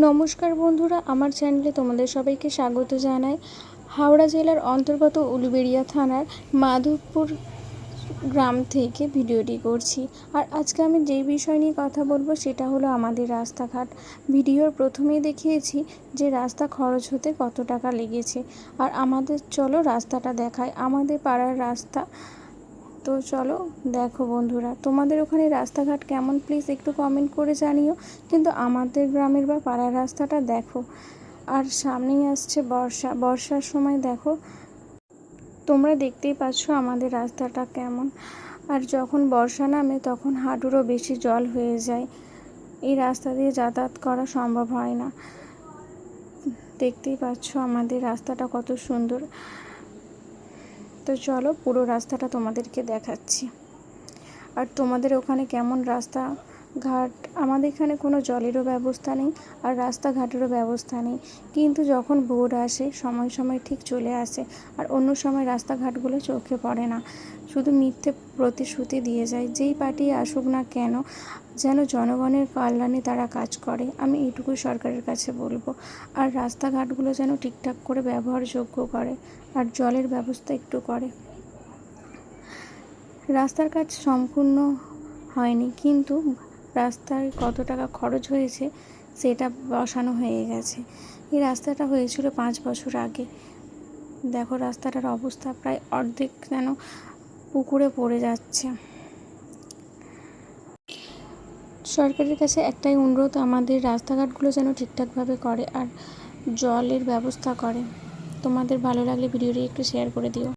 নমস্কার বন্ধুরা, আমার চ্যানেলে তোমাদের সবাইকে স্বাগত জানাই। হাওড়া জেলার অন্তর্গত উলুবেড়িয়া থানার মাধবপুর গ্রাম থেকে ভিডিওটি করছি। আর আজকে আমি যেই বিষয় নিয়ে কথা বলবো সেটা হলো আমাদের রাস্তাঘাট। ভিডিওর প্রথমেই দেখিয়েছি যে রাস্তা খরচ হতে কত টাকা লেগেছে। আর আমাদের চলো রাস্তাটা দেখায়, আমাদের পাড়ার রাস্তা। তো চলো দেখো বন্ধুরা, তোমাদের ওখানে রাস্তাঘাট কেমন প্লিজ একটু কমেন্ট করে জানিও। কিন্তু আমাদের গ্রামের বা পাড়ার রাস্তাটা দেখো। আর সামনেই আসছে বর্ষার সময় দেখো, তোমরা দেখতেই পাচ্ছ আমাদের রাস্তাটা কেমন। আর যখন বর্ষা নামে তখন হাঁটুরও বেশি জল হয়ে যায়, এই রাস্তা দিয়ে যাতায়াত করা সম্ভব হয় না। দেখতেই পাচ্ছ আমাদের রাস্তাটা কত সুন্দর। তো চলো পুরো রাস্তাটা তোমাদেরকে দেখাচ্ছি। আর তোমাদের ওখানে কেমন রাস্তাঘাট? আমাদের এখানে কোনো জলেরও ব্যবস্থা নেই আর রাস্তাঘাটেরও ব্যবস্থা নেই, কিন্তু যখন ভোর আসে সময় সময় ঠিক চলে আসে। আর অন্য সময় রাস্তাঘাটগুলো চোখে পড়ে না, শুধু মিথ্যে প্রতিশ্রুতি দিয়ে যায়। যেই পার্টি আসুক না কেন, যেন জনগণের কল্যাণে তারা কাজ করে, আমি এইটুকুই সরকারের কাছে বলবো। আর রাস্তাঘাটগুলো যেন ঠিকঠাক করে ব্যবহারযোগ্য করে আর জলের ব্যবস্থা একটু করে। রাস্তার কাজ সম্পূর্ণ হয়নি, কিন্তু রাস্তায় কত টাকা খরচ হয়েছে সেটা বসানো হয়ে গেছে। এই রাস্তাটা হয়েছিল 5 বছর আগে। দেখো রাস্তাটার অবস্থা প্রায় অর্ধেক যেন পুকুরে পড়ে যাচ্ছে। সরকারের কাছে একটাই অনুরোধ, আমাদের রাস্তাঘাটগুলো যেন ঠিকঠাকভাবে করে আর জলের ব্যবস্থা করে। তোমাদের ভালো লাগলে ভিডিওটি একটু শেয়ার করে দিও।